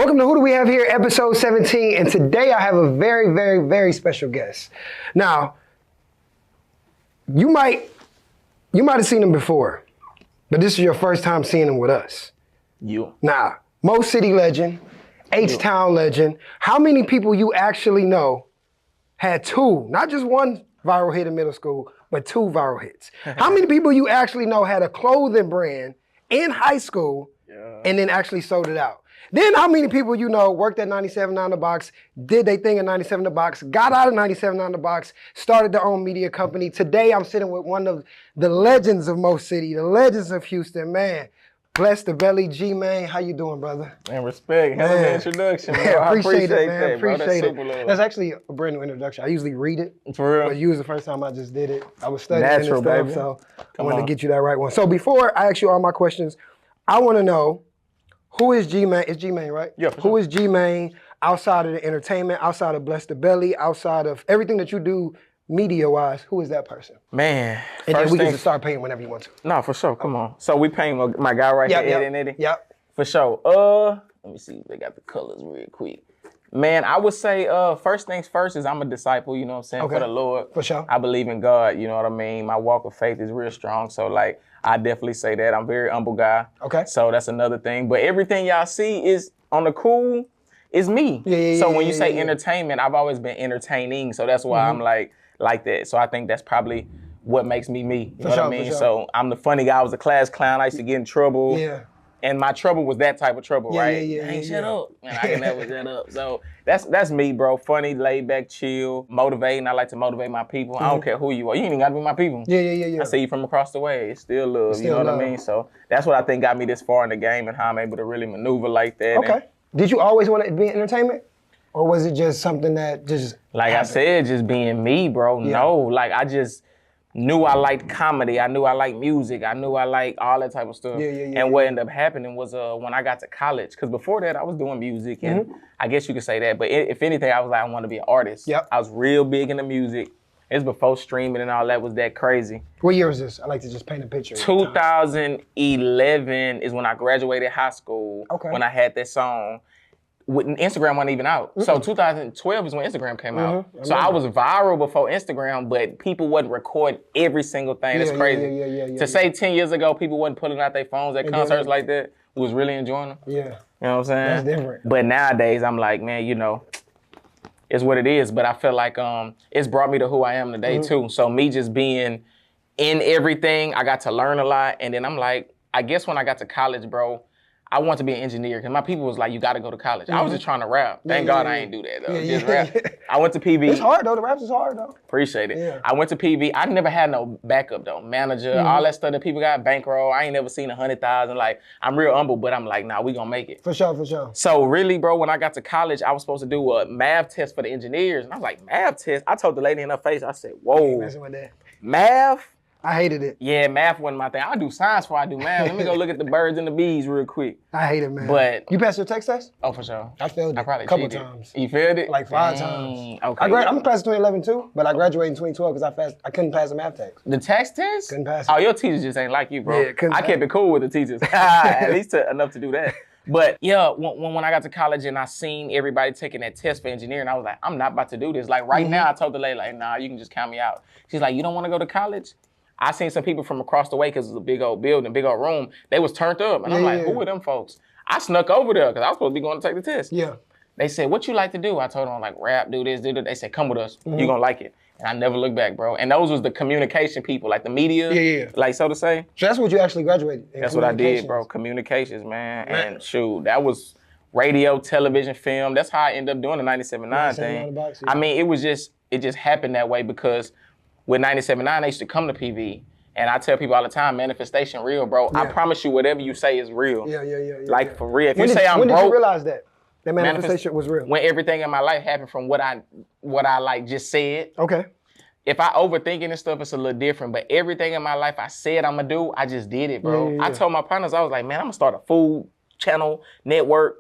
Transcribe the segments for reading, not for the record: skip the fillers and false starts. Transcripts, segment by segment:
Welcome to Who Do We Have Here, episode 17, and today I have a very, very, very special guest. Now, you might have seen him before, but this is your first time seeing him with us. Now, Mo City legend, H-Town legend. How many people you actually know had two, not just one viral hit in middle school, but two viral hits? How many people you actually know had a clothing brand in high school and then actually sold it out? Then how many people you know worked at 97.9 The Box, did they thing at 97 The Box, got out of 97.9 The Box, started their own media company. Today I'm sitting with one of the legends of Mo City, the legends of Houston, man. Bless the belly, G-Man. How you doing, brother? And respect. Hell of an introduction, bro. I appreciate it, man. Appreciate it. That's actually a brand new introduction. I usually read it. For real? But you was the first time I just did it. I was studying Natural, and stuff, so I wanted to get you that right one. So before I ask you all my questions, I want to know, who is G-Man? It's G-Man, right? Yeah, for Who sure. is G-Man outside of the entertainment, outside of Bless the Belly, outside of everything that you do media-wise? Who is that person? Man. And then we can just start paying whenever you want to. No, for sure. Come on. So we paying my guy right here, Eddie and Eddie? Yep. For sure. Let me see if they got the colors real quick. Man, I would say first things first is I'm a disciple, you know what I'm saying, for the Lord. For sure. I believe in God, you know what I mean? My walk of faith is real strong. So like, I definitely say that. I'm a very humble guy. Okay. So that's another thing. But everything y'all see is on the cool is me. So when you say entertainment, I've always been entertaining. So that's why I'm like that. So I think that's probably what makes me me. You know what I mean? So I'm the funny guy. I was a class clown. I used to get in trouble. Yeah. And my trouble was that type of trouble, right? Yeah. Shut up. Man, I can never shut up. So that's me, bro. Funny, laid back, chill, motivating. I like to motivate my people. I don't care who you are. You ain't even gotta be my people. Yeah. I see you from across the way. It's still love. You know what I mean? So that's what I think got me this far in the game and how I'm able to really maneuver like that. Okay. Did you always want to be in entertainment? Or was it just something that just like happened? I said, just being me, bro. Yeah. No, like I just knew I liked comedy. I knew I liked music. I knew I liked all that type of stuff. And what ended up happening was when I got to college, because before that I was doing music, and I guess you could say that. But if anything, I was like, I want to be an artist. Yep. I was real big into music. It's before streaming and all that was that crazy. What year is this? I like to just paint a picture. 2011 is when I graduated high school. Okay. When I had that song. Instagram wasn't even out. So 2012 is when Instagram came out. So I was viral before Instagram, but people wouldn't record every single thing. That's crazy. To say 10 years ago, people wasn't pulling out their phones at concerts like that, who was really enjoying them. Yeah. You know what I'm saying? That's different. But nowadays, I'm like, man, you know, it's what it is. But I feel like it's brought me to who I am today too. So me just being in everything, I got to learn a lot. And then I'm like, I guess when I got to college, bro, I want to be an engineer because my people was like, you got to go to college. I was just trying to rap. Thank God I ain't do that though. Just rap. I went to PV. It's hard though. The raps is hard though. Appreciate it. Yeah. I went to PV. I never had no backup though. Manager, all that stuff that people got, bankroll. I ain't never seen 100,000. Like, I'm real humble, but I'm like, nah, we gonna make it. For sure. So really, bro, when I got to college, I was supposed to do a math test for the engineers. And I was like, math test? I told the lady in her face, I said, whoa, Messing with that. math? I hated it. Yeah, math wasn't my thing. I do science before I do math. Let me go look at the birds and the bees real quick. I hate it, man. But you passed your text test? Oh, for sure. I failed it I probably a couple cheated. times. You failed it? Like 5 times. Okay. I'm a class of 2011 too, but I graduated in 2012 because I couldn't pass the math test. The text test? Couldn't pass it. Oh, your teachers just ain't like you, bro. Yeah, couldn't I kept it cool with the teachers. At least enough to do that. But yeah, when I got to college and I seen everybody taking that test for engineering, I was like, I'm not about to do this. Like right now, I told the lady, like, nah, you can just count me out. She's like, you don't want to go to college? I seen some people from across the way because it was a big old building, big old room. They was turned up. And I'm like, who are them folks? I snuck over there because I was supposed to be going to take the test. Yeah. They said, what you like to do? I told them, like, rap, do this, do that. They said, come with us. You're going to like it. And I never looked back, bro. And those was the communication people, like the media, like so to say. So that's what you actually graduated in. That's what I did, bro. Communications, man. And shoot, that was radio, television, film. That's how I ended up doing the 97.9 thing. I mean, it just happened that way because with 97.9, they used to come to PV. And I tell people all the time, manifestation real, bro. I promise you, whatever you say is real. Yeah. Like, for real. If when you say I'm broke. When did you realize that? That manifestation was real? When everything in my life happened from what I like just said. Okay. If I overthinking and stuff, it's a little different. But everything in my life I said I'm going to do, I just did it, bro. I told my partners, I was like, man, I'm going to start a food channel, network.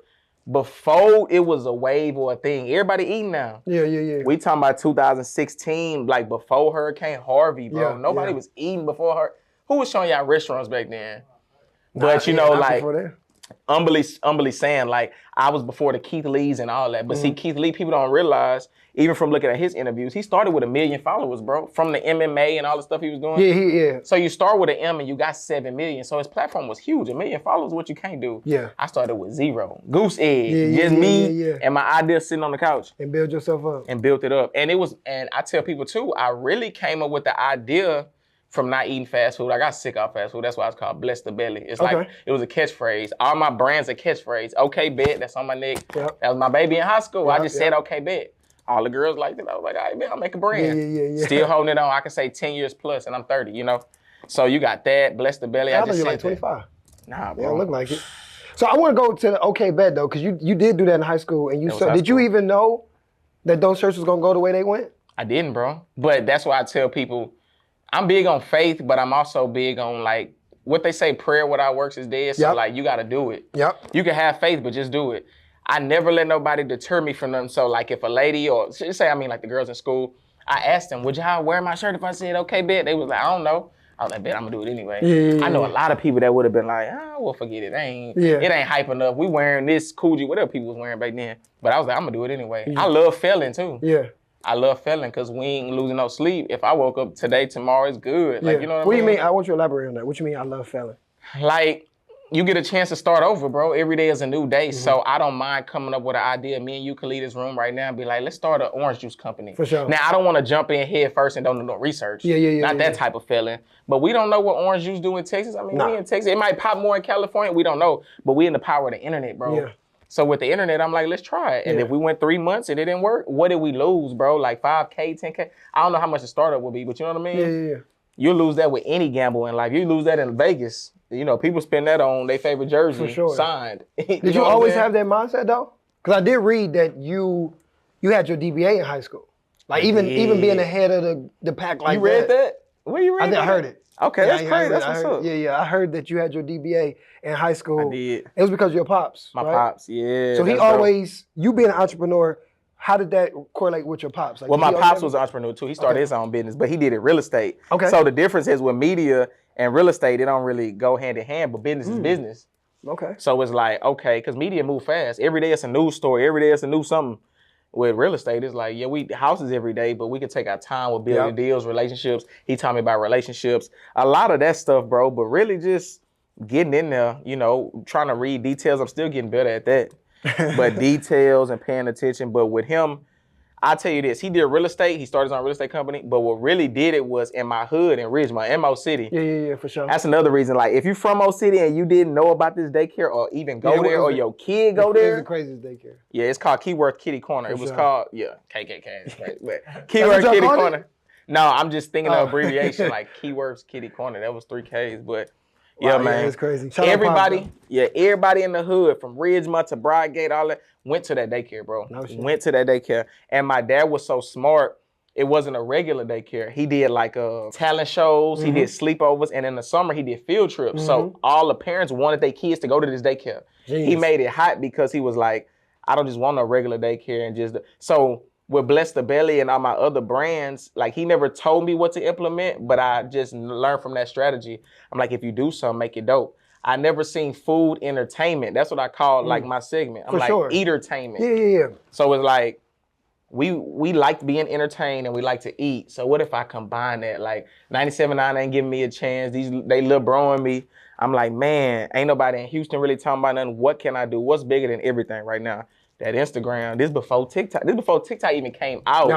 Before it was a wave or a thing. Everybody eating now. Yeah. We talking about 2016, like before Hurricane Harvey, bro. Nobody was eating before her. Who was showing y'all restaurants back then? But you know, like, humbly saying, like, I was before the Keith Lees and all that. But see, Keith Lee, people don't realize, even from looking at his interviews, he started with 1 million followers, bro, from the MMA and all the stuff he was doing. Yeah. So you start with an M and you got 7 million. So his platform was huge. 1 million followers, what you can't do. Yeah. I started with 0. Goose egg. Just me and my idea sitting on the couch. And build yourself up. And built it up. And I tell people too, I really came up with the idea from not eating fast food. I got sick of fast food. That's why it's called Bless the Belly. It's like, it was a catchphrase. All my brands are catchphrase. Okay, bet. That's on my neck. That was my baby in high school. I just said, okay, bet. All the girls liked it. I was like, all right, bet, I'll make a brand. Yeah. Still holding it on. I can say 10 years plus, and I'm 30, you know? So you got that, Bless the Belly. I just you're like 25. Nah, bro. Yeah, look like it. So I want to go to the okay bet, though, because you did do that in high school. And did you even know that those shirts was going to go the way they went? I didn't, bro. But that's why I tell people, I'm big on faith, but I'm also big on, like, what they say, prayer without works is dead. So, like, you got to do it. You can have faith, but just do it. I never let nobody deter me from them. So, like, if a lady or, say, like the girls in school, I asked them, would y'all wear my shirt if I said, okay, bet? They was like, I don't know. I was like, bet, I'm going to do it anyway. I know a lot of people that would have been like, well, forget it. It ain't hype enough. We wearing this Coogee, whatever people was wearing back then. But I was like, I'm going to do it anyway. I love failing, too. I love failing because we ain't losing no sleep. If I woke up today, tomorrow, it's good. Like, you know what I mean? What do you mean? I want you to elaborate on that. What you mean I love failing? Like, you get a chance to start over, bro. Every day is a new day. So I don't mind coming up with an idea. Me and you can leave this room right now and be like, let's start an orange juice company. For sure. Now, I don't want to jump in head first and don't do no research. Not that type of feeling. But we don't know what orange juice do in Texas. I mean, we in Texas. It might pop more in California. We don't know. But we in the power of the internet, bro. So with the internet, I'm like, let's try it. And if we went 3 months and it didn't work, what did we lose, bro? Like 5K, 10K? I don't know how much the startup will be, but you know what I mean? You lose that with any gamble in life. You lose that in Vegas. You know, people spend that on their favorite jersey signed. Did you always have that mindset, though? Because I did read that you had your DBA in high school. Like, even being ahead of the pack like that. You read that? Where you read that? I heard it. Okay, that's crazy. That's what's up. I heard that you had your DBA in high school. I did. It was because of your pops, My pops, yeah. So he always, you being an entrepreneur, how did that correlate with your pops? Like, well, my pops was an entrepreneur too. He started his own business, but he did it real estate. So the difference is with media and real estate, it don't really go hand in hand, but business is business. So it's like, okay, because media move fast. Every day it's a news story. Every day it's a new something. With real estate, it's like, we houses every day, but we can take our time with building deals, relationships. He taught me about relationships. A lot of that stuff, bro, but really just getting in there, you know, trying to read details. I'm still getting better at that. But details and paying attention. But with him, I'll tell you this, he did real estate. He started his own real estate company. But what really did it was in my hood in Ridgemont, in Mo City. Yeah, for sure. That's another reason. Like, if you're from Mo City and you didn't know about this daycare or even go there or your kid go there. It's the craziest daycare. Yeah, it's called Keyworth Kitty Corner. It was called, KKK. But Keyword Kitty Corner. No, I'm just thinking of abbreviation like Keywords Kitty Corner. That was 3 Ks, but man. It's crazy. Everybody in the hood from Ridgemont to Broadgate, all that, went to that daycare, bro. Went to that daycare. And my dad was so smart, it wasn't a regular daycare. He did like talent shows, he did sleepovers, and in the summer he did field trips. So all the parents wanted their kids to go to this daycare. He made it hot because he was like, I don't just want a regular daycare and just so with Bless the Belly and all my other brands, like he never told me what to implement, but I just learned from that strategy. I'm like, if you do something, make it dope. I never seen food entertainment. That's what I call like my segment. I'm like eatertainment. Yeah. So it's like we like being entertained and we like to eat. So what if I combine that? Like 97.9 ain't giving me a chance. They little broing me. I'm like, man, ain't nobody in Houston really talking about nothing. What can I do? What's bigger than everything right now? That Instagram, this before TikTok even came out.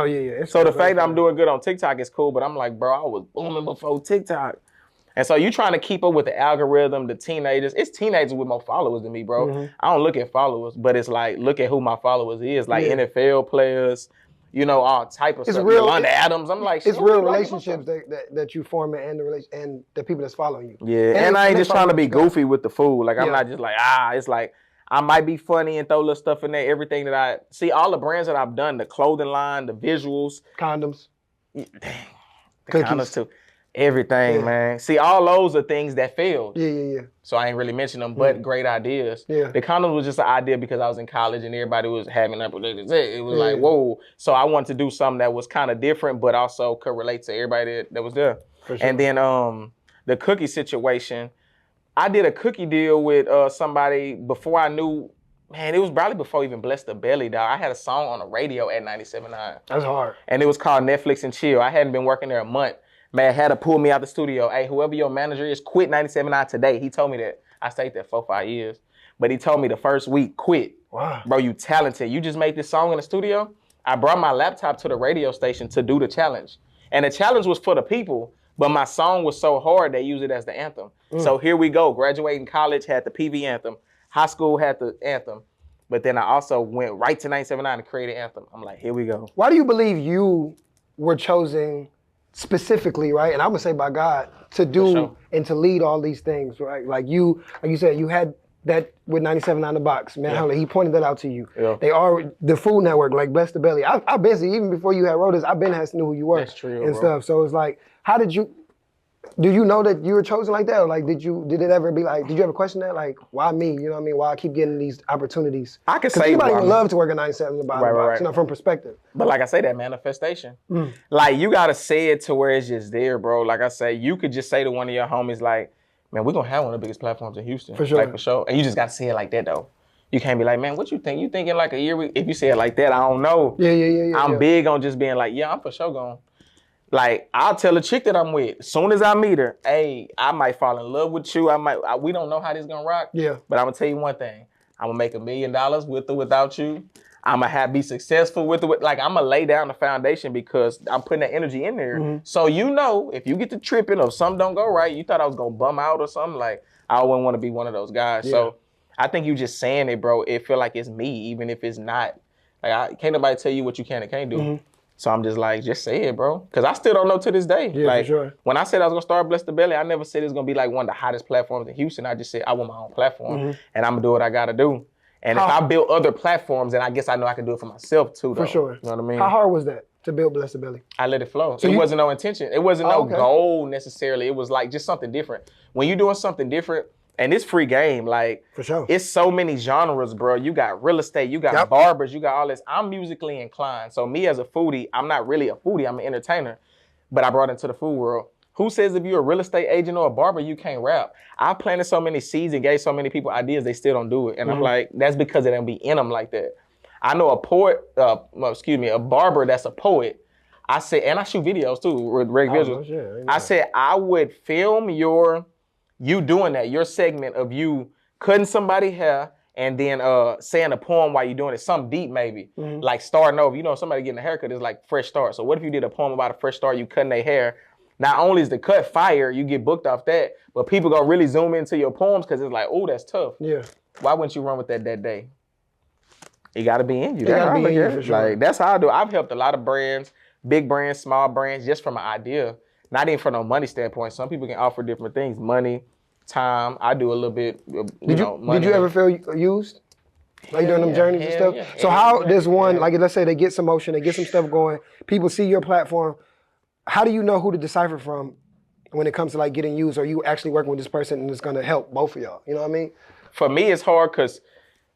So the fact that I'm doing good on TikTok is cool, but I'm like, bro, I was booming before TikTok. And so you trying to keep up with the algorithm, the teenagers. It's teenagers with more followers than me, bro. I don't look at followers, but it's like, look at who my followers is. Like NFL players, you know, all type of stuff. Yolanda Adams. I'm like, it's real relationships that you form and the people that's following you. Yeah, and I ain't just trying to be goofy with the food. Like, I'm not just like, it's like, I might be funny and throw little stuff in there. Everything that I see, all the brands that I've done, the clothing line, the visuals, condoms, the condoms too, everything, man. See, all those are things that failed. Yeah. So I ain't really mention them, but great ideas. The condoms was just an idea because I was in college and everybody was having up with it. It was like, whoa. So I wanted to do something that was kind of different, but also could relate to everybody that was there. For sure. And then the cookie situation. I did a cookie deal with somebody before I knew. Man, it was probably before even Bless the Belly, dog. I had a song on the radio at 97.9. That's hard. And it was called Netflix and Chill. I hadn't been working there a month. Man, had to pull me out the studio. Hey, whoever your manager is, quit 97.9 today. He told me that. I stayed there 4-5 years. But he told me the first week, quit. Wow. Bro, you talented. You just made this song in the studio. I brought my laptop to the radio station to do the challenge. And the challenge was for the people, but my song was so hard they used it as the anthem. So here we go. Graduating college had the PV anthem. High school had the anthem. But then I also went right to 97.9 and created anthem. I'm like, here we go. Why do you believe you were chosen specifically, right? And I'm gonna say by God, to do and to lead all these things, right? Like you said, you had that with 97.9 The Box, man. He pointed that out to you. Yeah. They are the Food Network, like Bless the Belly. I've been, even before you had wrote this, I've been has to know who you were. That's true, and bro. stuff. So it's like, how did you? Do you know that you were chosen like that? Or like, did it ever be like, did you ever question that? Like, why me? You know what I mean? Why I keep getting these opportunities? I could say anybody why would me. love to work at 97 The Box, Right. you know, from perspective. But like I say, that manifestation. Like, you got to say it to where it's just there, bro. Like I say, you could just say to one of your homies, like, man, we're going to have one of the biggest platforms in Houston. For sure. Like, for sure. And you just got to say it like that, though. You can't be like, man, what you think? You thinking like a year? If you say it like that, I don't know. Yeah. I'm big on just being like, yeah, I'm for sure going. Like, I'll tell a chick that I'm with, as soon as I meet her, hey, I might fall in love with you. We don't know how this gonna rock. Yeah. But I'm gonna tell you one thing. I'm gonna make $1 million with or without you. I'm gonna be successful with it. Like, I'm gonna lay down the foundation because I'm putting that energy in there. So you know, if you get to tripping or something don't go right, you thought I was gonna bum out or something, like, I wouldn't want to be one of those guys. So I think you just saying it, bro, it feel like it's me, even if it's not. Like, can't nobody tell you what you can and can't do. So I'm just like, just say it, bro. Because I still don't know to this day. Yeah, like, for sure. When I said I was going to start Bless the Belly, I never said it's going to be like one of the hottest platforms in Houston. I just said I want my own platform, and I'm going to do what I got to do. And if I build other platforms, then I guess I know I can do it for myself, too, though. For sure. You know what I mean? How hard was that to build Bless the Belly? I let it flow. So it wasn't no intention. It wasn't no okay. goal, necessarily. It was like just something different. When you're doing something different, and it's free game, like, For sure. it's so many genres, bro. You got real estate, you got barbers, you got all this. I'm musically inclined. So me as a foodie, I'm not really a foodie, I'm an entertainer. But I brought into the food world. Who says if you're a real estate agent or a barber, you can't rap? I planted so many seeds and gave so many people ideas, they still don't do it. And I'm like, that's because it don't be in them like that. I know a poet, a barber that's a poet. I said, and I shoot videos too, with regular visuals. I said, I would film you doing that, your segment of you cutting somebody's hair and then saying a poem while you're doing it, something deep maybe, like starting over. You know, somebody getting a haircut is like fresh start. So what if you did a poem about a fresh start, you cutting their hair? Not only is the cut fire, you get booked off that, but people gonna really zoom into your poems because it's like, oh, that's tough. Yeah. Why wouldn't you run with that day? It gotta be in you. It gotta be in you, for sure. Like, that's how I do. I've helped a lot of brands, big brands, small brands, just from an idea. Not even from a money standpoint. Some people can offer different things, money, time. I do a little bit. Did you ever feel used? Like during them journeys and stuff? Yeah. So how this one, like let's say they get some motion, they get some stuff going, people see your platform. How do you know who to decipher from when it comes to like getting used? Or you actually working with this person and it's gonna help both of y'all? You know what I mean? For me, it's hard because,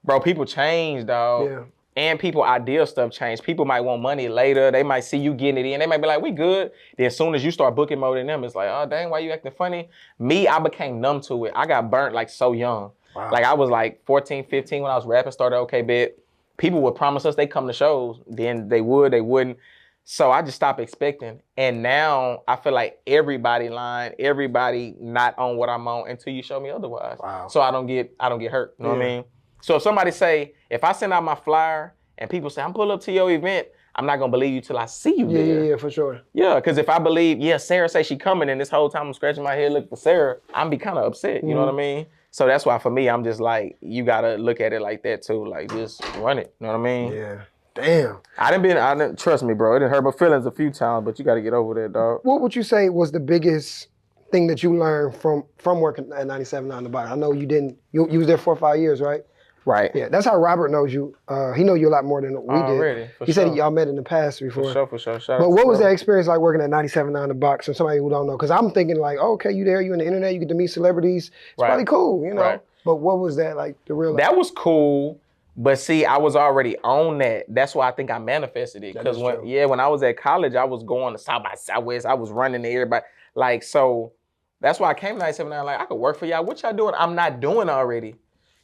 bro, people change, dog. Yeah. And people ideal stuff change. People might want money later. They might see you getting it in. They might be like, we good. Then as soon as you start booking mode in them, it's like, oh, dang, why you acting funny? Me, I became numb to it. I got burnt like so young. Wow. Like I was like 14, 15 when I was rapping, started OK Bet. People would promise us they come to shows. Then they would, they wouldn't. So I just stopped expecting. And now I feel like everybody lying, everybody not on what I'm on until you show me otherwise. Wow. So I don't get hurt. You know what I mean? So if somebody say, if I send out my flyer and people say, I'm pulling up to your event, I'm not going to believe you till I see you there. Yeah, for sure. Yeah, because if I believe, Sarah say she coming and this whole time I'm scratching my head looking for Sarah, I'm be kind of upset. You know what I mean? So that's why for me, I'm just like, you got to look at it like that too. Like just run it. You know what I mean? Yeah. Damn. I didn't trust me, bro. It didn't hurt my feelings a few times, but you got to get over that, dog. What would you say was the biggest thing that you learned from working at 97.9 The Box? I know you was there 4 or 5 years, right? Right. Yeah, that's how Robert knows you. He knows you a lot more than we did. He said y'all met in the past before. For sure. Shout But out what to was bro. that experience like working at 97.9 The Box for somebody who don't know? Because I'm thinking like, oh, okay, you there, you in the internet, you get to meet celebrities. It's probably cool, you know? Right. But what was that like, the real? That was cool, but see, I was already on that. That's why I think I manifested it. Because when I was at college, I was going to South by Southwest. I was running to everybody. Like, so That's why I came to 979. Like, I could work for y'all. What y'all doing? I'm not doing already.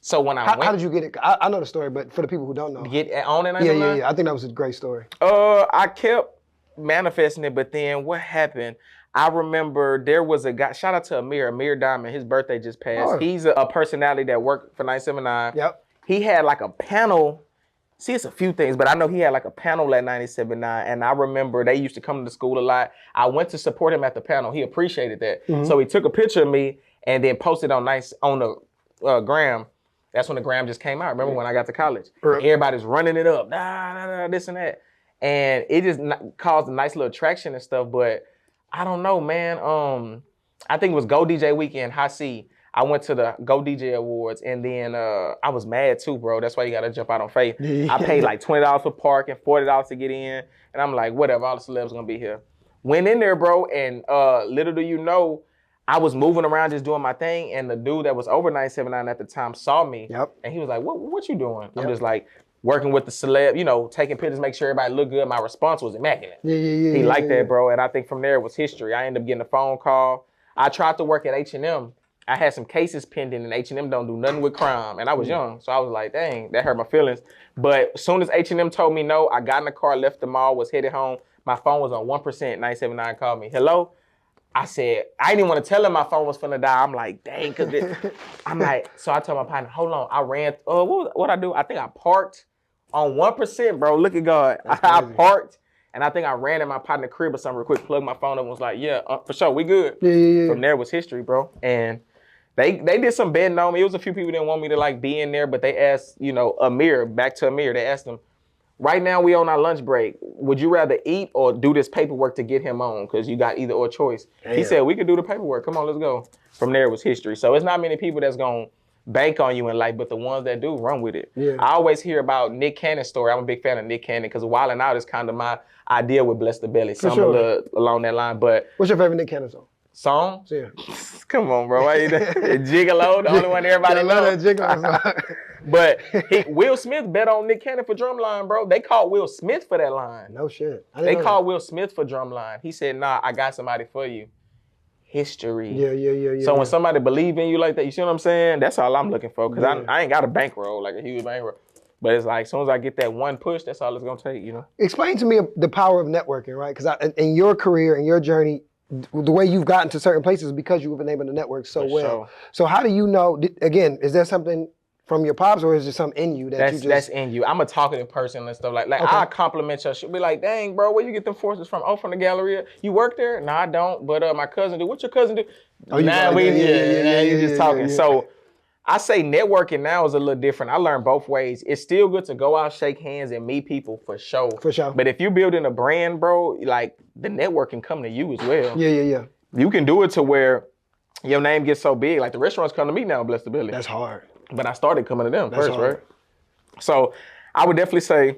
So when I went, How did you get it? I know the story, but for the people who don't know. get on at Yeah, 979? I think that was a great story. I kept manifesting it, but then what happened? I remember there was a guy, shout out to Amir Diamond, his birthday just passed. Oh. He's a personality that worked for 979. Yep. He had like a panel. See, it's a few things, but I know he had like a panel at 979, and I remember they used to come to the school a lot. I went to support him at the panel. He appreciated that. So he took a picture of me and then posted on the gram. That's when the gram just came out. Remember when I got to college? Everybody's running it up, this and that. And it just caused a nice little traction and stuff, but I don't know, man. I think it was Go DJ Weekend, High C. I went to the Go DJ Awards, and then I was mad too, bro. That's why you gotta jump out on faith. I paid like $20 for parking, $40 to get in, and I'm like, whatever, all the celebs gonna be here. Went in there, bro, and little do you know, I was moving around just doing my thing, and the dude that was over 979 at the time saw me, and he was like, what you doing? I'm just like, working with the celeb, you know, taking pictures, make sure everybody look good. My response was immaculate. He liked that, bro, and I think from there it was history. I ended up getting a phone call. I tried to work at H&M. I had some cases pending, and H&M don't do nothing with crime, and I was young, so I was like, dang, that hurt my feelings. But as soon as H&M told me no, I got in the car, left the mall, was headed home. My phone was on 1%. 979 called me. Hello? I said, I didn't even want to tell him my phone was finna die. I'm like, dang, I'm like, so I told my partner, hold on, I ran, what I do? I think I parked on 1%, bro. Look at God. I parked, and I think I ran in my partner's crib or something real quick, plugged my phone up and was like, yeah, for sure, we good. From there was history, bro. And they did some betting on me. It was a few people that didn't want me to like be in there, but they asked, you know, back to Amir, they asked him, right now we on our lunch break. Would you rather eat or do this paperwork to get him on? Because you got either or choice. Damn. He said, we could do the paperwork. Come on, let's go. From there was history. So it's not many people that's going to bank on you in life, but the ones that do, run with it. I always hear about Nick Cannon's story. I'm a big fan of Nick Cannon because Wildin' Out is kind of my idea with Bless the Belly. Something along that line. But what's your favorite Nick Cannon song? Song? Yeah. Come on, bro. Why you Gigolo, the only one everybody knows. But Will Smith bet on Nick Cannon for drumline, bro. They called Will Smith for that line. No shit. They called Will Smith for drumline. He said, nah, I got somebody for you. History. Yeah. So when somebody believe in you like that, you see what I'm saying? That's all I'm looking for. Because I ain't got a bankroll, like a huge bankroll. But it's like, as soon as I get that one push, that's all it's going to take, you know? Explain to me the power of networking, right? Because in your career, in your journey, the way you've gotten to certain places is because you've been able to network so well. Sure. So how do you know, again, is there something from your pops or is there something in you that's in you? I'm a talkative person and stuff like I compliment you. She'll be like, dang, bro, where you get them forces from? Oh, from the Galleria. You work there? No, I don't. But my cousin do. What your cousin do? Oh, you just talking. So I say networking now is a little different. I learned both ways. It's still good to go out, shake hands, and meet people for sure. For sure. But if you're building a brand, bro, like the networking come to you as well. Yeah. You can do it to where your name gets so big. Like the restaurants come to me now, Bless the Belly. That's hard. But I started coming to them first, right? So I would definitely say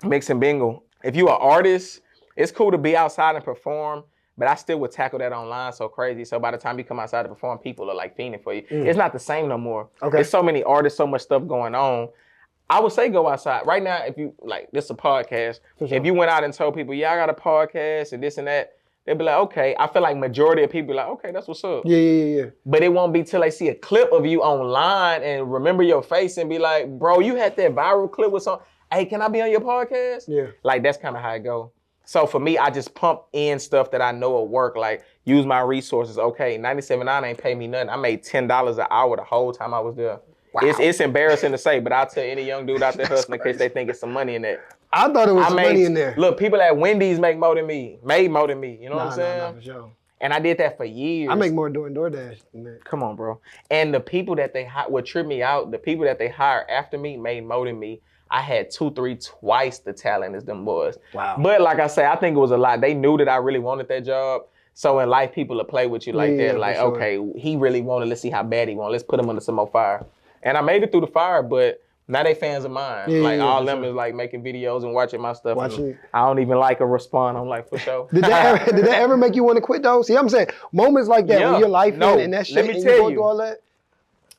mix and bingle. If you're an artist, it's cool to be outside and perform, but I still would tackle that online so crazy. So by the time you come outside to perform, people are like fiending for you. It's not the same no more. There's so many artists, so much stuff going on. I would say go outside. Right now, if you, like, this is a podcast. If you went out and told people, yeah, I got a podcast and this and that, they'd be like, okay. I feel like majority of people are like, okay, that's what's up. Yeah. But it won't be till they see a clip of you online and remember your face and be like, bro, you had that viral clip with some, hey, can I be on your podcast? Yeah. Like, that's kind of how it go. So for me, I just pump in stuff that I know will work, like use my resources. Okay, 97.9 ain't pay me nothing. I made $10 an hour the whole time I was there. Wow. It's embarrassing to say, but I'll tell any young dude out there hustling in case they think it's some money in there. I thought it was some money in there. Look, people at Wendy's made more than me. You know what I'm saying? Nah, for sure. And I did that for years. I make more doing DoorDash than that. Come on, bro. And the people that they what tripped me out, the people that they hired after me made more than me. I had 2, 3, twice the talent as them boys. Wow. But like I say, I think it was a lot. They knew that I really wanted that job. So in life, people will play with you like that. Like, okay, he really wanted, let's see how bad he wanted. Let's put him under some more fire. And I made it through the fire, but now they fans of mine. All them is like making videos and watching my stuff. I don't even like a respond. I'm like, for sure. Did that ever make you want to quit though? See, I'm saying moments like that when your life and that shit let me and tell you go through all that.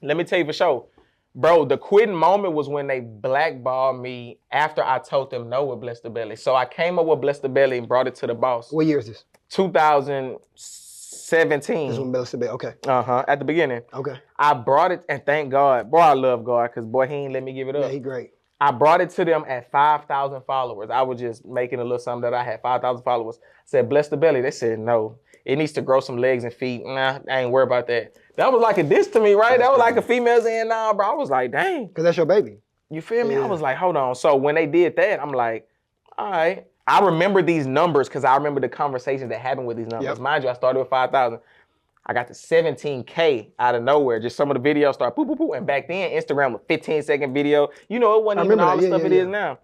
Let me tell you for sure. Bro, the quitting moment was when they blackballed me after I told them no with Bless the Belly. So I came up with Bless the Belly and brought it to the boss. What year is this? 2006, 17. This one Blessed Belly. Okay. At the beginning. Okay. I brought it, and thank God. Boy, I love God, because boy, he ain't let me give it up. Yeah, he great. I brought it to them at 5,000 followers. I was just making a little something that I had 5,000 followers. I said, bless the belly. They said, no, it needs to grow some legs and feet. Nah, I ain't worried about that. That was like a diss to me, right? That was like a female saying, nah, bro. I was like, dang. Because that's your baby. You feel me? Yeah. I was like, hold on. So when they did that, I'm like, all right. I remember these numbers because I remember the conversations that happened with these numbers. Yep. Mind you, I started with 5,000. I got to 17K out of nowhere. Just some of the videos started poo, poo, poo. And back then, Instagram was 15-second video. You know, it wasn't even all the stuff it is now.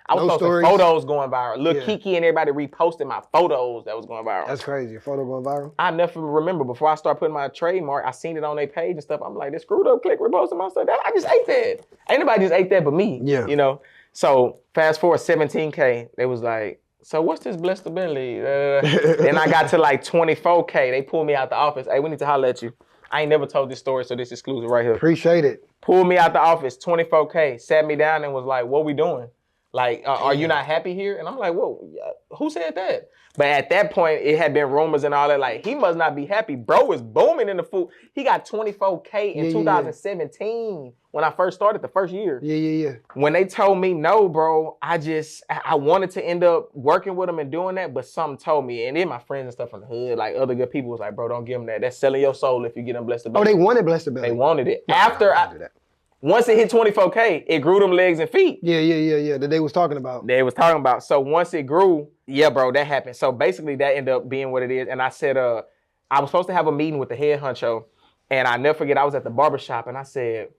I was posting photos going viral. Lil Kiki and everybody reposted my photos that was going viral. That's crazy. Your photo going viral? I never remember before I started putting my trademark, I seen it on their page and stuff. I'm like, this screwed up click reposting my stuff. I just ate that. Ain't nobody just ate that but me. Yeah. You know? So fast forward 17K, they was like, so what's this blessed ability? Then I got to like 24K. They pulled me out the office. Hey, we need to holler at you. I ain't never told this story, so this is exclusive right here. Appreciate it. Pulled me out the office, 24K, sat me down and was like, what we doing? Like, are you not happy here? And I'm like, whoa, who said that? But at that point, it had been rumors and all that. Like, he must not be happy. Bro was booming in the food. He got 24K in 2017 when I first started, the first year. Yeah. When they told me no, bro, I wanted to end up working with them and doing that, but something told me. And then my friends and stuff from the hood, like other good people was like, bro, don't give them that. That's selling your soul if you get them blessed. Oh, they wanted Blessed Belly. They wanted it. Once it hit 24K, it grew them legs and feet. Yeah. That they was talking about. So once it grew, yeah, bro, that happened. So basically that ended up being what it is. And I said, I was supposed to have a meeting with the head honcho. And I never forget, I was at the barbershop and I said,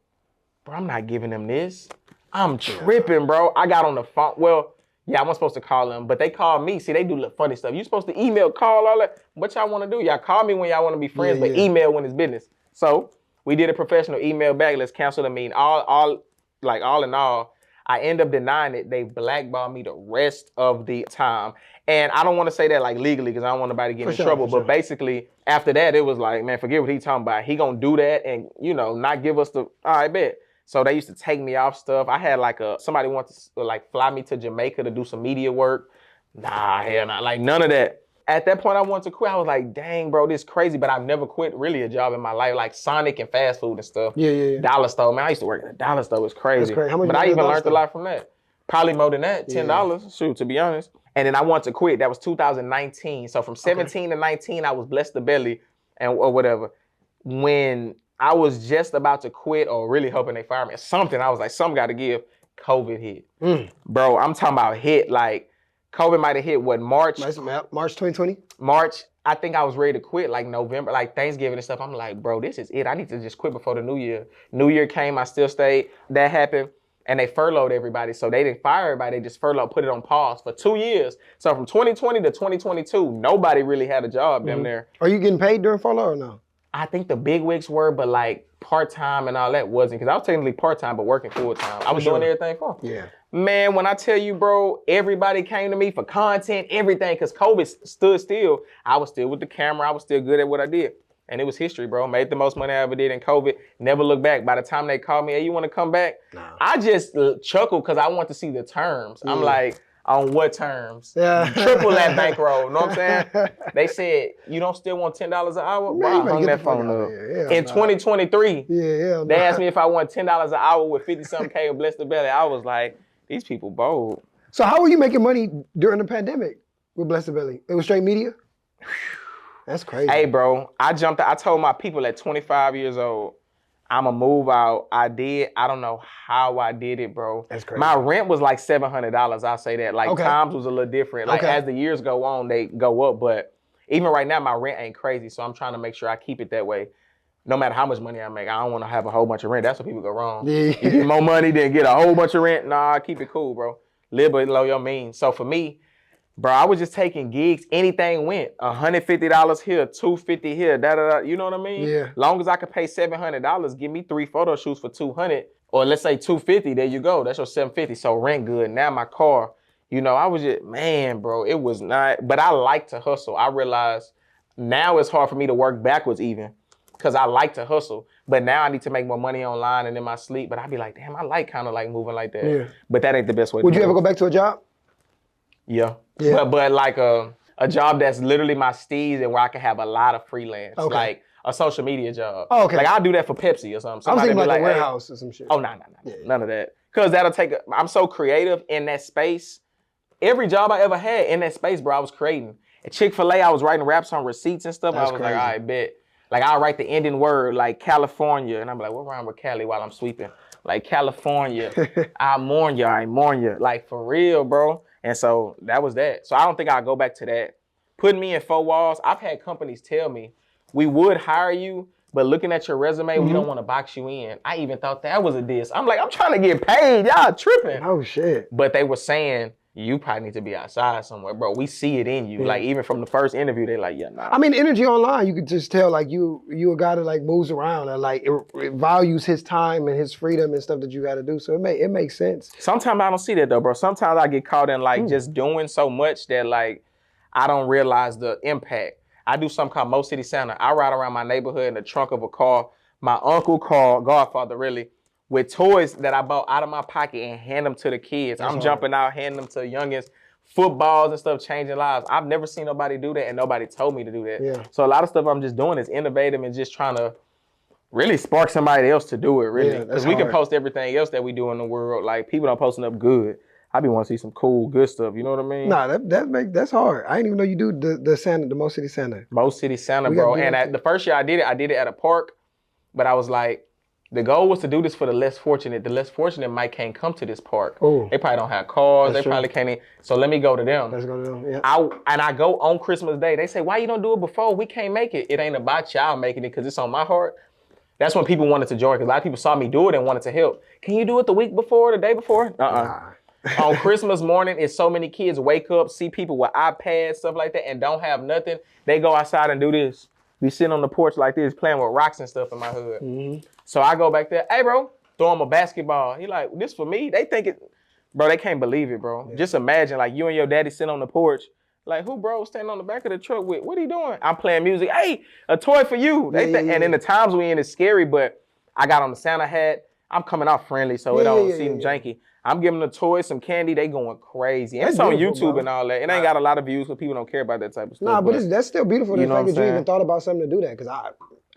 bro, I'm not giving them this. I'm tripping, bro. I got on the phone. Well, yeah, I wasn't supposed to call them, but they called me. See, they do little funny stuff. You supposed to email, call, all that. What y'all want to do? Y'all call me when y'all want to be friends, but email when it's business. So we did a professional email back. Let's cancel the meeting. All in all, I end up denying it. They blackballed me the rest of the time. And I don't want to say that like legally because I don't want nobody to get in trouble. But basically, after that, it was like, man, forget what he talking about. He gonna do that and, you know, not give us the, all right, bet. So they used to take me off stuff. I had like somebody wanted to like fly me to Jamaica to do some media work. Nah, hell nah, like none of that. At that point, I wanted to quit. I was like, dang, bro, this is crazy. But I've never quit really a job in my life, like Sonic and fast food and stuff. Yeah. Dollar store, man. I used to work at a dollar store. It was crazy. That's crazy. How much but I even learned a lot from that. Probably more than that, $10. Shoot, to be honest. And then I wanted to quit. That was 2019. So from 17 to 19, I was blessed the belly or whatever. When I was just about to quit or really hoping they fire me, something, I was like, something got to give. COVID hit. Bro, I'm talking about hit like, COVID might have hit, what, March? March 2020? March. I think I was ready to quit like November, like Thanksgiving and stuff. I'm like, bro, this is it. I need to just quit before the new year. New year came, I still stayed. That happened. And they furloughed everybody. So they didn't fire everybody. They just furloughed, put it on pause for 2 years. So from 2020 to 2022, nobody really had a job down there. Are you getting paid during furlough or no? I think the big wigs were, but like part-time and all that wasn't. Because I was technically part-time, but working full-time. I was doing everything for them. Yeah. Man, when I tell you, bro, everybody came to me for content, everything, because COVID stood still. I was still with the camera. I was still good at what I did. And it was history, bro. Made the most money I ever did in COVID. Never looked back. By the time they called me, hey, you want to come back? Nah. I just chuckled because I want to see the terms. I'm like, on what terms? Triple that bankroll. You know what I'm saying? They said, you don't still want $10 an hour? Bro, I hung that phone up. In 2023, they asked me if I want $10 an hour with 50-something K or bless the belly. I was like, these people bold. So how were you making money during the pandemic with Bless the Belly? It was straight media? That's crazy. Hey, bro, I told my people at 25 years old, I'ma move out. I don't know how I did it, bro. That's crazy. My rent was like $700. I'll say that. Like times was a little different. Like as the years go on, they go up. But even right now, my rent ain't crazy. So I'm trying to make sure I keep it that way. No matter how much money I make, I don't want to have a whole bunch of rent. That's where people go wrong. You get more money than get a whole bunch of rent. Nah, keep it cool, bro. Live below your means. So for me, bro, I was just taking gigs. Anything went. $150 here, $250 here, da-da-da. You know what I mean? Yeah. Long as I could pay $700, give me 3 photo shoots for $200. Or let's say $250, there you go. That's your $750. So rent good. Now my car, you know, I was just, man, bro, it was not. But I like to hustle. I realized now it's hard for me to work backwards even. Because I like to hustle. But now I need to make more money online and in my sleep. But I be like, damn, I like kind of like moving like that. Yeah. But that ain't the best way to Would you ever go back to a job? Yeah. But like a a job that's literally my steez and where I can have a lot of freelance, Okay. like a social media job. Oh, okay. Like I'll do that for Pepsi or something. I was Somebody thinking be like a "Hey." warehouse or some shit. Oh, no, none of that. Because that'll take, I'm so creative in that space. Every job I ever had in that space, bro, I was creating. At Chick-fil-A, I was writing raps on receipts and stuff. That's I was crazy. like, all right, bet. Like I'll write the ending word, like California. And I'm like, what rhyme with Cali while I'm sweeping? Like California, I mourn you, I mourn you. Like for real, bro. And so that was that. So I don't think I'll go back to that. Putting me in 4 walls, I've had companies tell me, we would hire you, but looking at your resume, we don't want to box you in. I even thought that was a diss. I'm like, I'm trying to get paid. Y'all tripping. Oh, shit. But they were saying, you probably need to be outside somewhere, bro. We see it in you. Like even from the first interview, they like, yeah, nah. I mean, energy online, you could just tell like you a guy that like moves around and like it values his time and his freedom and stuff that you got to do. So it makes sense. Sometimes I don't see that though, bro. Sometimes I get caught in like just doing so much that like I don't realize the impact. I do something called Mo City Santa. I ride around my neighborhood in the trunk of a car. My uncle called, Godfather really, with toys that I bought out of my pocket and hand them to the kids. I'm jumping out, handing them to youngins, footballs and stuff, changing lives. I've never seen nobody do that and nobody told me to do that. Yeah. So a lot of stuff I'm just doing is innovative and just trying to really spark somebody else to do it, really. Yeah, Because we can post everything else that we do in the world. Like people don't posting up good. I be want to see some cool, good stuff. You know what I mean? Nah, that's hard. I didn't even know you do the Santa, the Mo City Santa. Mo City Santa, bro. And the first year I did it at a park. But I was like, the goal was to do this for the less fortunate. The less fortunate might can't come to this park. Ooh. They probably don't have cars. That's They probably can't. So let me go to them. Let's go to them. Yeah. I go on Christmas Day. They say, why you don't do it before? We can't make it. It ain't about y'all making it because it's on my heart. That's when people wanted to join because a lot of people saw me do it and wanted to help. Can you do it the week before, the day before? Nah. On Christmas morning, it's so many kids wake up, see people with iPads, stuff like that, and don't have nothing. They go outside and do this. We sitting on the porch like this, playing with rocks and stuff in my hood. So I go back there, hey, bro, throw him a basketball. He like, this for me? They think it, bro, they can't believe it, bro. Yeah. Just imagine, like, you and your daddy sitting on the porch. Like, who, bro, standing on the back of the truck with? What are you doing? I'm playing music. Hey, a toy for you. And in the times we in, it's scary, but I got on the Santa hat. I'm coming out friendly, so it don't seem janky. I'm giving them a toy, some candy. They going crazy. And it's on YouTube, bro, and all that. It ain't got a lot of views because people don't care about that type of stuff. Nah, but that's still beautiful. The fact that you even thought about something to do that. Because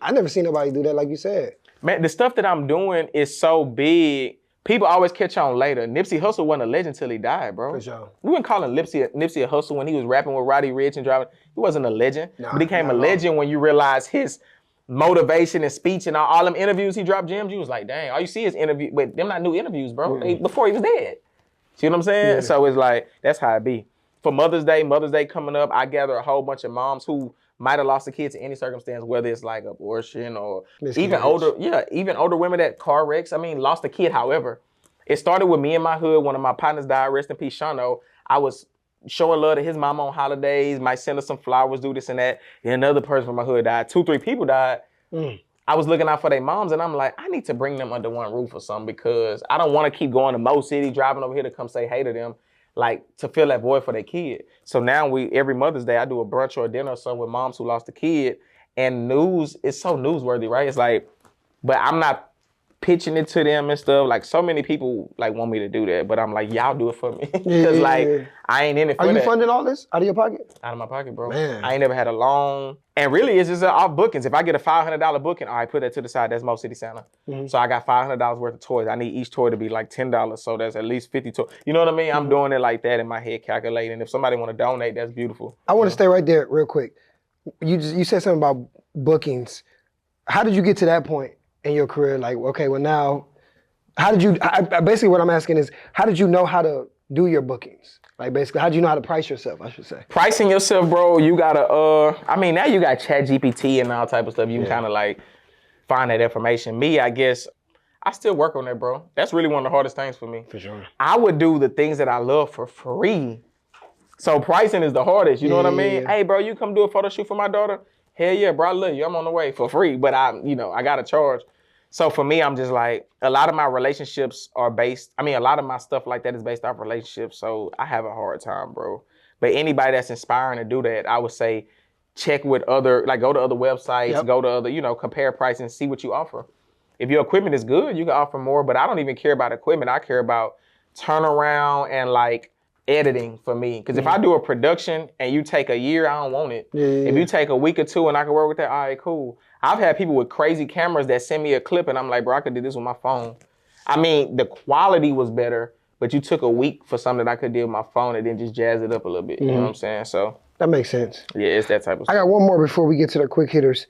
I never seen nobody do that like you said. Man, the stuff that I'm doing is so big. People always catch on later. Nipsey Hussle wasn't a legend till he died, bro. For sure. We wouldn't call him Nipsey a hustle when he was rapping with Roddy Ricch and driving. He wasn't a legend. Nah, but he became a legend when you realize his motivation and speech and all them interviews he dropped gems. You was like, dang, all you see is interview, but them not new interviews, bro. Before he was dead. See what I'm saying? Yeah. So it's like, that's how it be. For Mother's Day coming up, I gather a whole bunch of moms who might have lost a kid to any circumstance, whether it's like abortion or even older women that car wrecks. I mean, lost a kid, however. It started with me in my hood. One of my partners died, rest in peace, Shano. I was showing love to his mom on holidays, might send her some flowers, do this and that. And another person from my hood died. 2-3 people died. I was looking out for their moms, and I'm like, I need to bring them under one roof or something because I don't want to keep going to Mo City, driving over here to come say hey to them, like to fill that void for their kid. So now every Mother's Day, I do a brunch or a dinner or something with moms who lost a kid, and news is so newsworthy, right? It's like, but I'm not pitching it to them and stuff. Like so many people like want me to do that, but I'm like, y'all do it for me. Cause I ain't in it for that. Are you funding all this out of your pocket? Out of my pocket, bro. Man. I ain't never had a loan. And really it's just off bookings. If I get a $500 booking, all right, put that to the side. That's Mo City Santa. So I got $500 worth of toys. I need each toy to be like $10. So that's at least 50 toys. You know what I mean? I'm doing it like that in my head, calculating. If somebody want to donate, that's beautiful. I want to stay right there real quick. You said something about bookings. How did you get to that point in your career? Like, okay, well now, how did you, basically what I'm asking is, how did you know how to do your bookings? Like basically, how do you know how to price yourself, I should say? Pricing yourself, bro, you gotta, I mean, now you got ChatGPT and all type of stuff. You can kind of like find that information. Me, I guess, I still work on that, bro. That's really one of the hardest things for me. For sure. I would do the things that I love for free. So pricing is the hardest, you know what I mean? Hey, bro, you come do a photo shoot for my daughter? Hell yeah, bro, I love you. I'm on the way for free, but I gotta charge. So for me, I'm just like, a lot of my relationships are based, a lot of my stuff like that is based off relationships. So I have a hard time, bro. But anybody that's inspiring to do that, I would say, check with other, like go to other websites, go to other, compare price and see what you offer. If your equipment is good, you can offer more, but I don't even care about equipment. I care about turnaround and like editing for me. Because if I do a production and you take a year, I don't want it. If you take a week or two and I can work with that, all right, cool. I've had people with crazy cameras that send me a clip and I'm like, bro, I could do this with my phone. I mean, the quality was better, but you took a week for something that I could do with my phone and then just jazz it up a little bit. You know what I'm saying? So that makes sense. Yeah, it's that type of stuff. I got one more before we get to the quick hitters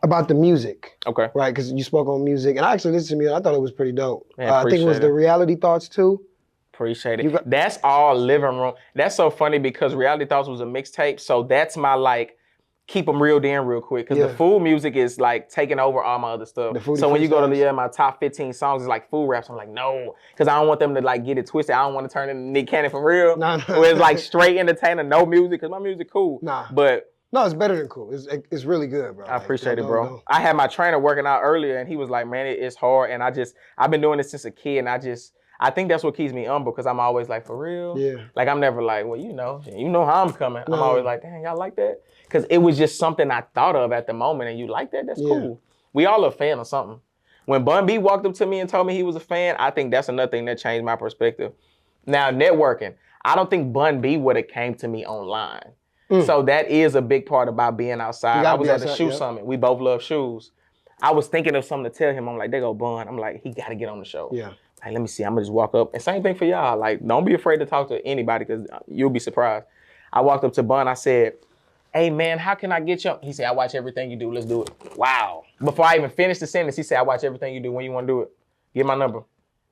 about the music. Okay. Right, because you spoke on music, and I actually listened to music. I thought it was pretty dope. Man, I think it was the Reality Thoughts too. Appreciate it. That's all living room. That's so funny because Reality Thoughts was a mixtape, so that's my like keep them reeled in real quick because the food music is like taking over all my other stuff. So when you go to my top 15 songs, it's like food raps. I'm like, no, because I don't want them to like get it twisted. I don't want to turn into Nick Cannon for real. Nah. Where it's like straight entertainer, no music, because my music cool. Nah. But no, it's better than cool. It's really good, bro. I appreciate it, bro. I had my trainer working out earlier, and he was like, man, it's hard. And I've been doing this since a kid, and I think that's what keeps me humble because I'm always like, for real? Yeah. Like, I'm never like, well, you know how I'm coming. No. I'm always like, dang, y'all like that? Because it was just something I thought of at the moment, and you like that? That's cool. We all a fan of something. When Bun B walked up to me and told me he was a fan, I think that's another thing that changed my perspective. Now, networking. I don't think Bun B would have came to me online. So that is a big part about being outside. I was at the shoe summit. We both love shoes. I was thinking of something to tell him. I'm like, there go Bun. I'm like, he got to get on the show. Yeah. Like, let me see. I'm going to just walk up. And same thing for y'all. Like, don't be afraid to talk to anybody because you'll be surprised. I walked up to Bun. I said, hey, man, how can I get you? He said, I watch everything you do. Let's do it. Wow. Before I even finished the sentence, he said, I watch everything you do. When you want to do it? Get my number.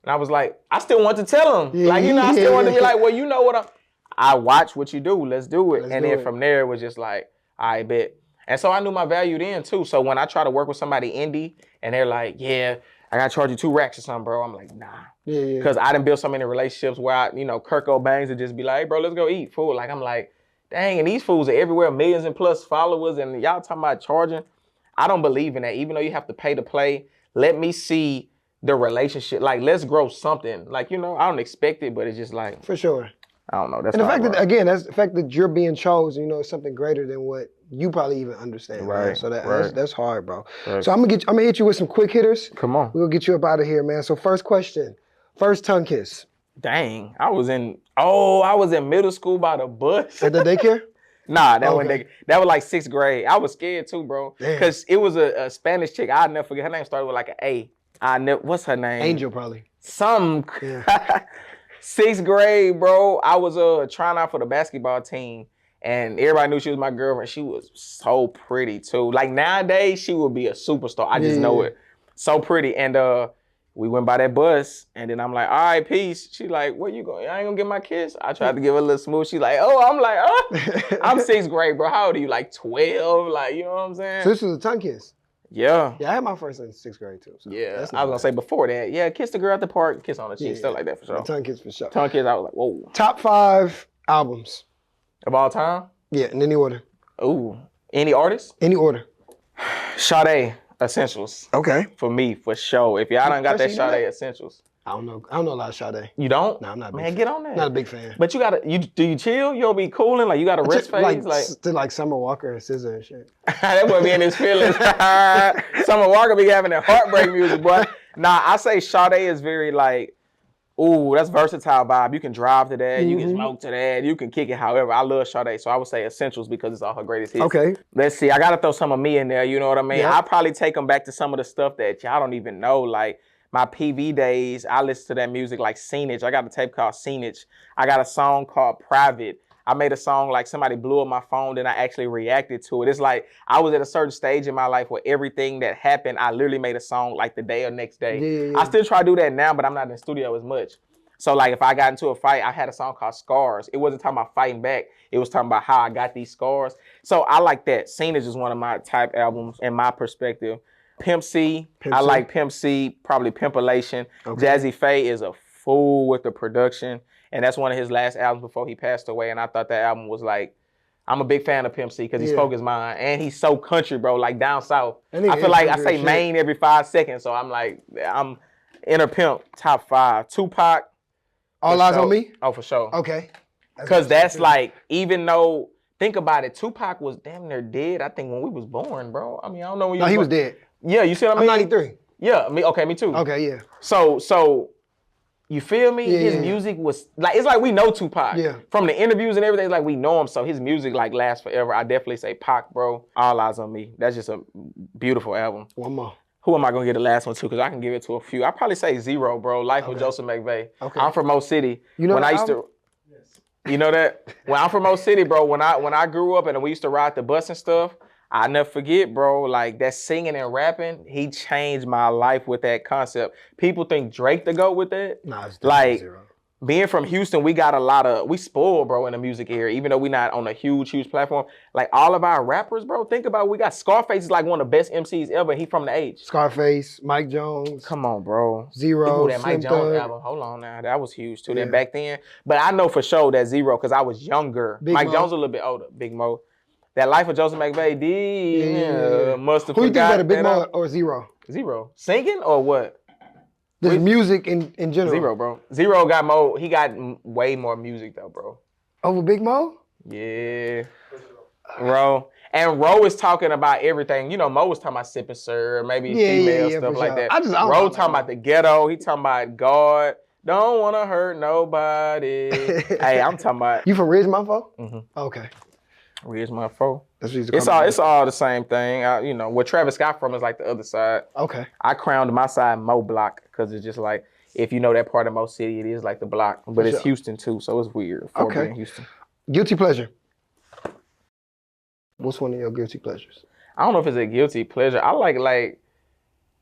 And I was like, I still want to tell him. Like, I still want to be like, well, you know what I watch what you do. Let's do it. And then from there, it was just like, I bet. And so I knew my value then, too. So when I try to work with somebody indie and they're like, yeah, I got to charge you 2 racks or something, bro. I'm like, nah. Because I done built so many relationships where Kirk O'Bangs would just be like, hey, bro, let's go eat food. Like, I'm like, dang, and these fools are everywhere, millions and plus followers, and y'all talking about charging. I don't believe in that. Even though you have to pay to play, let me see the relationship. Like, let's grow something. Like, I don't expect it, but it's just like. For sure. I don't know. That's and the fact that, again, that's the fact that you're being chosen, is something greater than what you probably even understand. Right. Man. So that's hard, bro. Right. So I'm gonna hit you with some quick hitters. Come on. We'll get you up out of here, man. So first question, first tongue kiss. Dang, I was in middle school by the bus. At the daycare? Nah, that was like 6th grade. I was scared too, bro. Because it was a Spanish chick. I'll never forget. Her name started with like an A. What's her name? Angel, probably. Some. Yeah. 6th grade, bro. I was trying out for the basketball team, and everybody knew she was my girlfriend. She was so pretty too. Like nowadays, she would be a superstar. I just know it. So pretty, and we went by that bus, and then I'm like, all right, peace. She like, where you going? I ain't gonna get my kiss. I tried to give her a little smooth. She like, oh, I'm like, oh. I'm 6th grade, bro. How old are you? Like 12? Like, you know what I'm saying? So this was a tongue kiss? Yeah. Yeah, I had my first in 6th grade too. So yeah, I was gonna say before that, yeah, kiss the girl at the park, kiss on the cheek, stuff like that for sure. Tongue kiss for sure. Tongue kiss, I was like, whoa. Top 5 albums. Of all time? Yeah, in any order. Ooh. Any artist? Any order. Sade, Essentials. Okay. For me, for sure. If y'all done got that Sade Essentials. I don't know a lot of Sade. You don't? No, I'm not a big fan. Get on that. Not a big fan. But do you chill? You don't be cooling? Like you got a rest phase? Like Summer Walker and SZA and shit. That boy be in his feelings. Summer Walker be having that heartbreak music, boy. Nah, I say Sade is very like, ooh, that's versatile vibe. You can drive to that, you can smoke to that, you can kick it however. I love Sade, so I would say Essentials because it's all her greatest hits. Okay. Let's see, I gotta throw some of me in there, you know what I mean? Yeah. I'll probably take them back to some of the stuff that y'all don't even know, like my PV days, I listen to that music like Scenage. I got a tape called Scenage. I got a song called Private. I made a song like somebody blew up my phone, then I actually reacted to it. It's like I was at a certain stage in my life where everything that happened, I literally made a song like the day or next day. Yeah. I still try to do that now, but I'm not in the studio as much. So like if I got into a fight, I had a song called Scars. It wasn't talking about fighting back. It was talking about how I got these scars. So I like that. Scenage is one of my type albums in my perspective. Pimp C, I like Pimp C, probably Pimpalation. Okay. Jazzy Faye is a fool with the production. And that's one of his last albums before he passed away. And I thought that album was like, I'm a big fan of Pimp C because he spoke his mind. And he's so country, bro, like down south. I feel like I say Maine every 5 seconds. So I'm like, I'm Inner Pimp, top 5. Tupac. All Eyes on Me? Oh, for sure. Okay. Because that's like, even though, think about it, Tupac was damn near dead, I think, when we was born, bro. I mean, I don't know when you he was dead. Yeah, you see what I mean? I'm 93. Yeah, me too. Okay, yeah. So You feel me? Yeah, His yeah. music was like, it's like we know Tupac. Yeah. From the interviews and everything, it's like we know him. So his music like lasts forever. I definitely say Pac, bro. All Eyes on Me. That's just a beautiful album. One more. Who am I gonna get the last one to? Because I can give it to a few. I probably say Zero, bro. Life of Joseph McVeigh. Okay. I'm from Mo City. You know when that I used album? to, you know that? When I'm from Mo City, bro. When I grew up and we used to ride the bus and stuff, I never forget, bro. Like that singing and rapping, he changed my life with that concept. People think Drake to go with that. Nah, it's like Zero. Being from Houston, we got we spoiled, bro, in the music area, even though we're not on a huge platform. Like all of our rappers, bro, think about it, we got Scarface is like one of the best MCs ever. He from the age. Scarface, Mike Jones. Come on, bro. Zero, That Slim Mike Jones Thug. album. Hold on now. That was huge too. Yeah. That back then. But I know for sure that Zero, because I was younger. Big Mike Mo. Jones a little bit older. Big Mo. That Life of Joseph McVeigh, Yeah. must have Who you think better, forgot Big that Mo album. or Zero? Zero. Singing or what? Just music in general. Zero, bro. Zero got more. He got way more music though, bro. Over Big Mo? Yeah. Bro. And Ro is talking about everything. You know, Mo was talking about sipping sir, maybe female stuff for like sure. that. I don't Ro know, talking man. about the ghetto. He talking about God. Don't want to hurt nobody. Hey, I'm talking about. You from Ridgemont, fo? Mm-hmm. Okay. Where's my phone? That's what you used to It's call all me. it's all the same thing. You know, where Travis Scott from is like the other side. Okay. I crowned my side Mo Block because it's just like, if you know that part of Mo City, it is like the block. But it's sure. Houston too, so it's weird. Fort Okay. being Houston. Guilty pleasure. What's one of your guilty pleasures? I don't know if it's a guilty pleasure. I like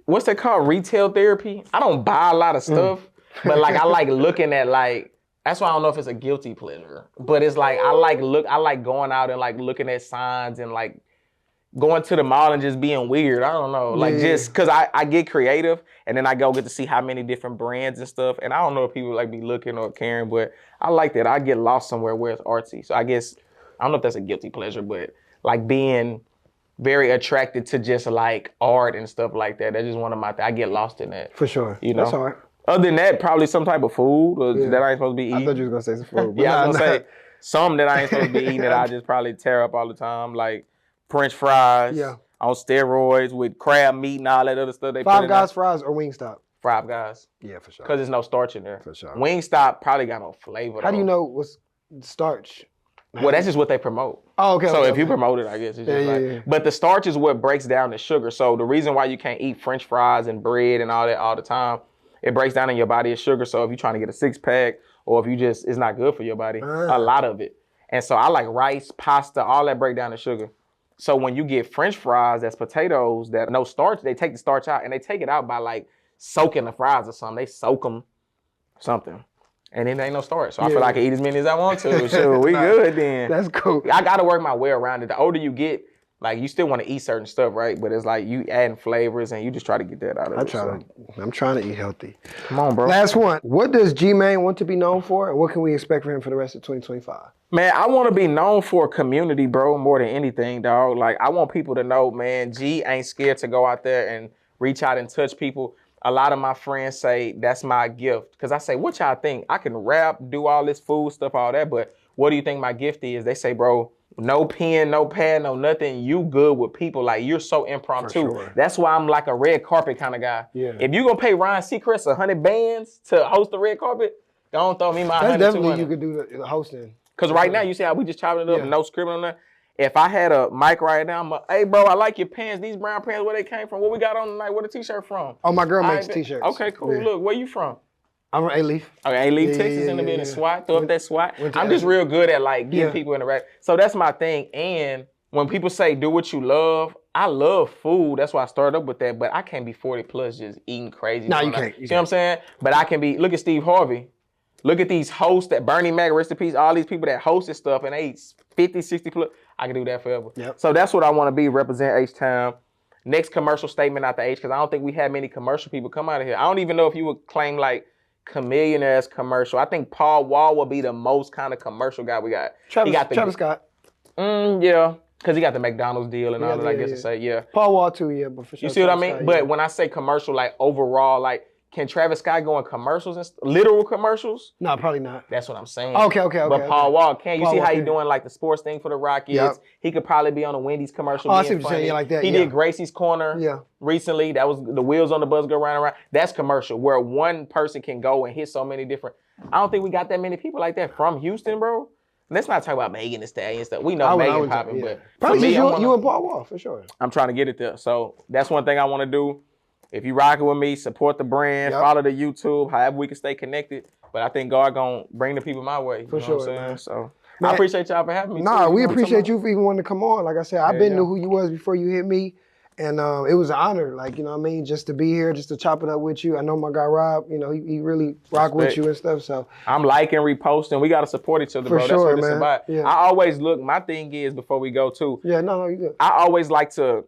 what's that called? Retail therapy. I don't buy a lot of stuff, but like I like looking at like, that's why I don't know if it's a guilty pleasure. But it's like I like going out and like looking at signs and like going to the mall and just being weird. I don't know. Like just cause I get creative and then I go get to see how many different brands and stuff. And I don't know if people like be looking or caring, but I like that. I get lost somewhere where it's artsy. So I guess, I don't know if that's a guilty pleasure, but like being very attracted to just like art and stuff like that. That's just one of my I get lost in that. For sure. You know? That's all right. Other than that, probably some type of food or that I ain't supposed to be eating. I thought you was going to say some food. But Yeah, I was going to say some that I ain't supposed to be eating that I just probably tear up all the time. Like French fries on steroids with crab meat and all that other stuff. They put Five in Guys there. fries or Wingstop? Five Guys. Yeah, for sure. Because there's no starch in there. For sure. Wingstop probably got no flavor. How do you know what's starch? Well, that's just what they promote. Oh, okay. So okay, if you okay. promote it, I guess it's just Yeah, like. yeah. But the starch is what breaks down the sugar. So the reason why you can't eat French fries and bread and all that all the time, it breaks down in your body as sugar. So if you're trying to get a six pack, or if you just, it's not good for your body. A lot of it. And so I like rice, pasta, all that break down the sugar. So when you get French fries, that's potatoes, that no starch, they take the starch out and they take it out by like soaking the fries or something. They soak them something. And then there ain't no starch. So I feel like I can eat as many as I want to. Sure, we good then. That's cool. I got to work my way around it. The older you get, like you still want to eat certain stuff, right? But it's like you adding flavors and you just try to get that out of it. I'm trying to eat healthy. Come on, bro. Last one. What does Gmayn want to be known for, and what can we expect from him for the rest of 2025? Man, I want to be known for community, bro, more than anything, dog. Like, I want people to know, man, G ain't scared to go out there and reach out and touch people. A lot of my friends say that's my gift. Because I say, what y'all think? I can rap, do all this food stuff, all that, but what do you think my gift is? They say, bro, no pen, no pad, no nothing. You good with people. Like, you're so impromptu. Sure. That's why I'm like a red carpet kind of guy. Yeah. If you going to pay Ryan Seacrest 100 bands to host the red carpet, don't throw me my That's 100, definitely 200. you could do the hosting. Because right now, you see how we just chopping it up, no script on that. If I had a mic right now, I'm like, hey, bro, I like your pants. These brown pants, where they came from? What we got on tonight? Where the t-shirt from? Oh, my girl I makes bet- t-shirts. Okay, cool. Yeah. Look, where you from? I'm from A-Leaf. Okay, leave Yeah, Texas yeah, in the yeah, building. yeah. SWAT, throw up that SWAT. went to I'm just Ashland. real good at like getting Yeah. people in the right. So that's my thing. And when people say do what you love, I love food. That's why I started up with that. But I can't be 40 plus just eating crazy. No, you doing that. can't. You See what I'm saying? But I can be. Look at Steve Harvey. Look at these hosts that Bernie Mac, rest in peace, all these people that hosted stuff and they eat 50, 60 plus. I can do that forever. Yep. So that's what I want to be, represent H-Town. Next commercial statement out the H, because I don't think we had many commercial people come out of here. I don't even know if you would claim like Chameleonaire's commercial. I think Paul Wall will be the most kind of commercial guy we got. Travis Scott. Yeah, because he got the McDonald's deal and all that, I guess to say, yeah. Paul Wall too, yeah, but for sure. You see what I Travis mean? Scott, But yeah. when I say commercial, like overall, like can Travis Scott go in commercials and literal commercials? No, probably not. That's what I'm saying. Okay. But Paul Wall can. You Paul see Wall how he can. doing like the sports thing for the Rockets? Yep. He could probably be on a Wendy's commercial. Oh, I being see what you're saying. funny. Yeah, like that. He Yeah. did Gracie's Corner recently. That was the wheels on the bus go round and round. That's commercial where one person can go and hit so many different. I don't think we got that many people like that from Houston, bro. Let's not talk about Megan Thee Stallion stuff. We know Megan popping, but probably for me, just you and Paul Wall for sure. I'm trying to get it there. So that's one thing I want to do. If you rocking with me, support the brand, follow the YouTube, however we can stay connected. But I think God gonna bring the people my way. For sure, what I'm saying? man. So Man, I appreciate y'all for having me. Nah, too. we appreciate you for even wanting to come on. Like I said, I've been knew who you was before you hit me. And it was an honor, like, you know what I mean, just to be here, just to chop it up with you. I know my guy Rob, you know, he really rock with you and stuff, so. I'm liking, reposting. We got to support each other, bro. That's what it's about. Yeah. I always look, my thing is, before we go too. Yeah, no, you good. I always like to,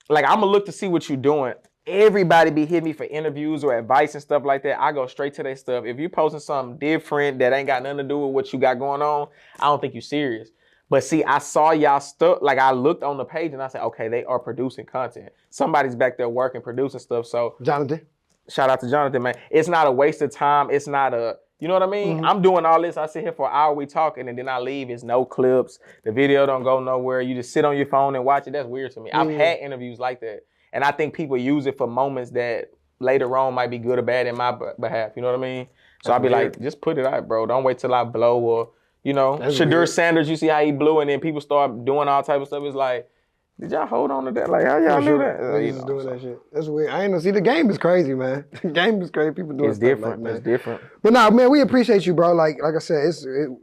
like, I'm going to look to see what you're doing. Everybody be hitting me for interviews or advice and stuff like that. I go straight to their stuff. If you posting something different that ain't got nothing to do with what you got going on, I don't think you serious. But see, I saw y'all stuff, like I looked on the page and I said, okay, they are producing content. Somebody's back there working, producing stuff. So Jonathan. Shout out to Jonathan, man. It's not a waste of time. It's not a, you know what I mean? I'm doing all this. I sit here for an hour, we talking, and then I leave. It's no clips. The video don't go nowhere. You just sit on your phone and watch it. That's weird to me. I've had interviews like that. And I think people use it for moments that later on might be good or bad in my behalf. You know what I mean? So I'll be like, just put it out, bro. Don't wait till I blow or, you know, Shadur Sanders, you see how he blew, and then people start doing all type of stuff. It's like, did y'all hold on to that? Like, how y'all do that? You know, doing that shit. That's weird. I ain't know. See, the game is crazy, man. The game is crazy. People doing stuff like that. It's different. But no, man, we appreciate you, bro. Like I said,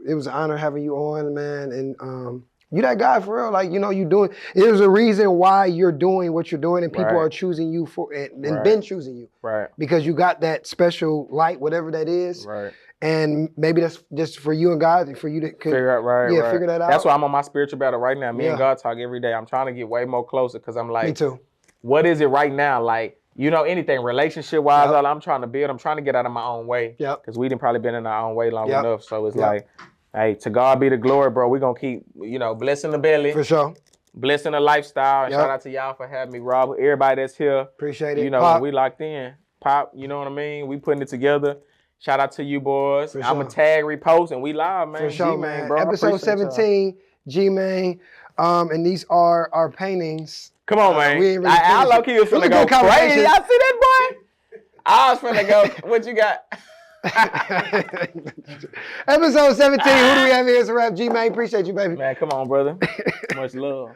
it was an honor having you on, man. And you that guy for real. Like, you know, you doing. There's a reason why you're doing what you're doing, and people are choosing you for, and been choosing you. Right. Because you got that special light, whatever that is. Right. And maybe that's just for you and God, for you to figure out, figure that out. That's why I'm on my spiritual battle right now. Me and God talk every day. I'm trying to get way more closer because I'm like, me too. What is it right now? Like, you know, anything relationship wise, all I'm trying to build. I'm trying to get out of my own way. Because we didn't probably been in our own way long enough. So it's like, hey, to God be the glory, bro. We're gonna keep, you know, blessing the belly. For sure. Blessing the lifestyle. And shout out to y'all for having me, Rob. Everybody that's here. Appreciate it. You know, Pop. we locked in. Pop, you know what I mean? We putting it together. Shout out to you boys. For I'm a tag repost and we live, man. For sure, G-Man, man. bro. Episode 17, Gmaynaic. And these are our paintings. Come on, man. We ain't really I low-key was finna go crazy. Y'all see that, boy? I was finna go. What you got? Episode 17. Who do we have here? It's a rap. Gmaynaic. Appreciate you, baby. Man, come on, brother. Much love.